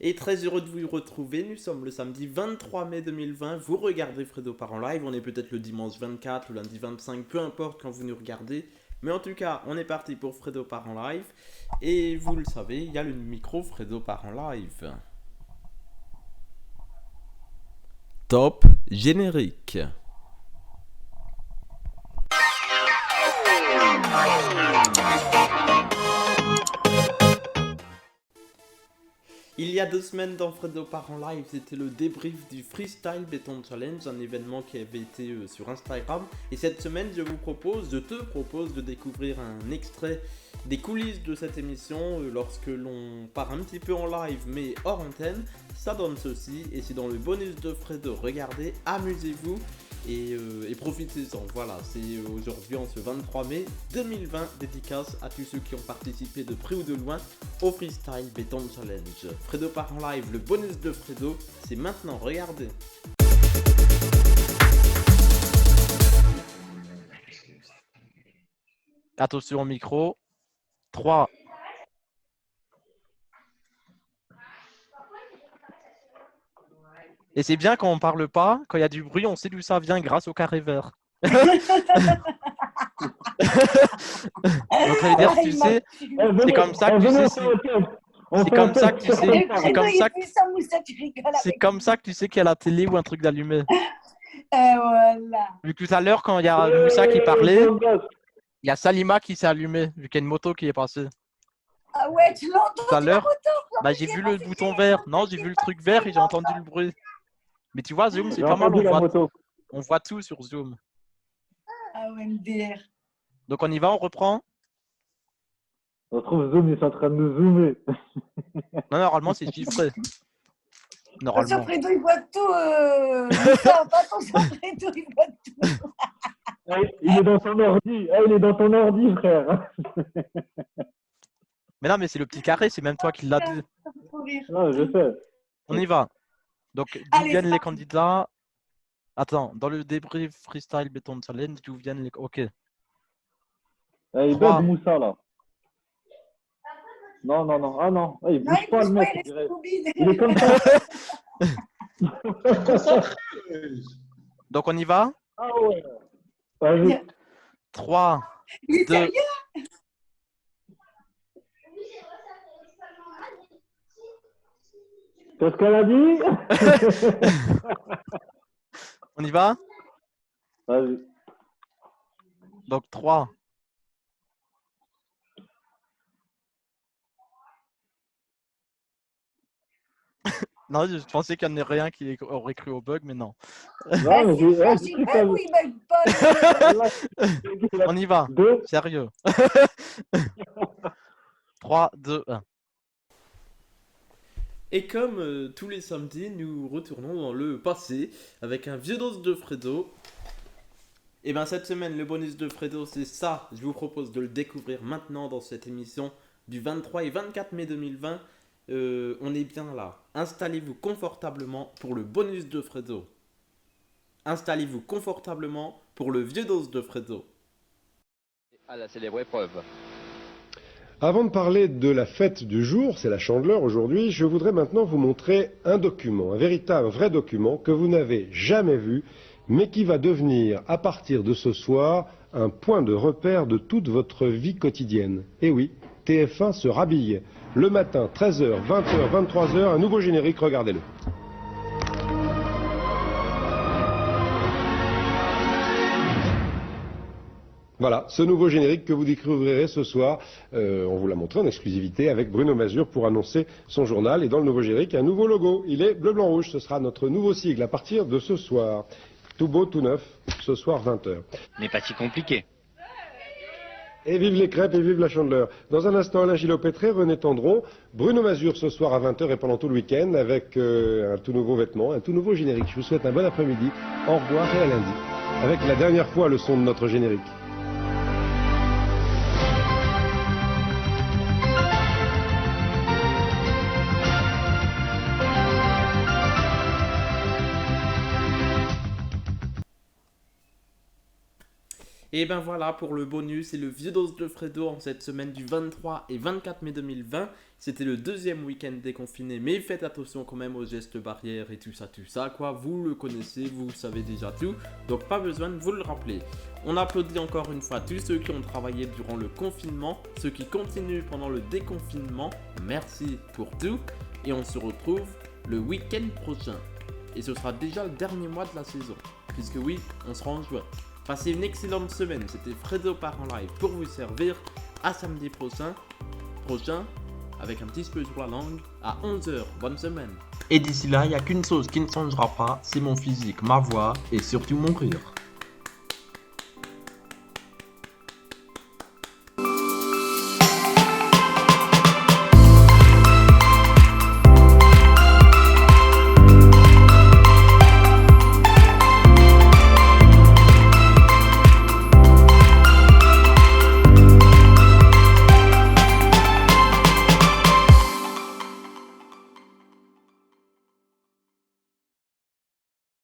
Et très heureux de vous retrouver. Nous sommes le samedi 23 mai 2020. Vous regardez Fredo part en live. On est peut-être le dimanche 24, le lundi 25, peu importe quand vous nous regardez. Mais en tout cas, on est parti pour Fredo part en live. Et vous le savez, il y a le micro Fredo part en live. Top générique. Il y a 2 semaines dans Fredo part en live, c'était le débrief du Freestyle Béton Challenge, un événement qui avait été sur Instagram. Et cette semaine, je te propose de découvrir un extrait des coulisses de cette émission lorsque l'on part un petit peu en live mais hors antenne. Ça donne ceci et c'est dans le bonus de Fredo. Regardez, amusez-vous. Et profitez-en, voilà, c'est aujourd'hui en ce 23 mai 2020, dédicace à tous ceux qui ont participé de près ou de loin au Freestyle Béton Challenge. Fredo part en live, le bonus de Fredo, c'est maintenant, regardez. Attention au micro. 3. Et c'est bien quand on parle pas, quand il y a du bruit, on sait d'où ça vient grâce au carré vert. Donc tu sais, c'est comme ça que tu sais si... C'est comme ça que tu sais. C'est comme ça que tu sais qu'il y a la télé ou un truc d'allumé. Voilà. Vu que tout à l'heure, quand il y a Moussa qui parlait, il y a Salima qui s'est allumée, vu qu'il y a une moto qui est passée. Ah ouais, tu l'as entendu Tout à l'heure, la moto, j'ai vu le bouton vert. Non, j'ai vu le truc vert et j'ai entendu le bruit. Mais tu vois, Zoom, c'est pas mal. On voit tout sur Zoom. Ah ouais, MDR. Donc on y va, on reprend. On trouve Zoom, ils sont en train de nous zoomer. Non, normalement, c'est chiffré. Attention, Fredo, il voit tout. Attention, Fredo, il voit tout. Il est dans son ordi. Il est dans ton ordi, frère. Mais non, mais c'est le petit carré, c'est même toi qui l'as dit. Non, je sais. On y va. Donc, d'où viennent les candidats? Attends, dans le débrief Freestyle Béton Challenge, d'où viennent les... Ok. Il bug Moussa, là. Non. Ah non. Il bouge pas, le mec. Il est comme ça. Donc, on y va? Ah ouais. Vas-y. 3, 2... Qu'est-ce qu'elle a dit? On y va? Vas-y. Donc 3. Non, je pensais qu'il n'y en aurait rien qui aurait cru au bug, mais non. Non, mais on y va. Sérieux. 3, 2, 1. Et comme tous les samedis, nous retournons dans le passé avec un vieux dos de Fredo. Et bien cette semaine, le bonus de Fredo, c'est ça. Je vous propose de le découvrir maintenant dans cette émission du 23 et 24 mai 2020. On est bien là. Installez-vous confortablement pour le bonus de Fredo. Installez-vous confortablement pour le vieux dos de Fredo. À la célèbre épreuve. Avant de parler de la fête du jour, c'est la Chandeleur aujourd'hui, je voudrais maintenant vous montrer un document, un véritable, vrai document que vous n'avez jamais vu, mais qui va devenir, à partir de ce soir, un point de repère de toute votre vie quotidienne. Et oui, TF1 se rhabille. Le matin, 13h, 20h, 23h, un nouveau générique, regardez-le. Voilà, ce nouveau générique que vous découvrirez ce soir, on vous l'a montré en exclusivité avec Bruno Mazur pour annoncer son journal. Et dans le nouveau générique, un nouveau logo. Il est bleu, blanc, rouge. Ce sera notre nouveau sigle à partir de ce soir. Tout beau, tout neuf, ce soir 20h. N'est pas si compliqué. Et vive les crêpes et vive la Chandeleur. Dans un instant, Alain Gillot-Pétré, René Tendron, Bruno Mazur ce soir à 20h et pendant tout le week-end avec un tout nouveau vêtement, un tout nouveau générique. Je vous souhaite un bon après-midi. Au revoir et à lundi. Avec la dernière fois le son de notre générique. Et ben voilà pour le bonus et le vieux dose de Fredo en cette semaine du 23 et 24 mai 2020. C'était le deuxième week-end déconfiné, mais faites attention quand même aux gestes barrières et tout ça quoi. Vous le connaissez, vous savez déjà tout, donc pas besoin de vous le rappeler. On applaudit encore une fois tous ceux qui ont travaillé durant le confinement, ceux qui continuent pendant le déconfinement, merci pour tout. Et on se retrouve le week-end prochain. Et ce sera déjà le dernier mois de la saison, puisque oui, on sera en juin. Passez une excellente semaine, c'était Fredo part en live pour vous servir. À samedi prochain, avec un petit peu sur la langue, à 11h. Bonne semaine. Et d'ici là, il n'y a qu'une chose qui ne changera pas, c'est mon physique, ma voix et surtout mon rire.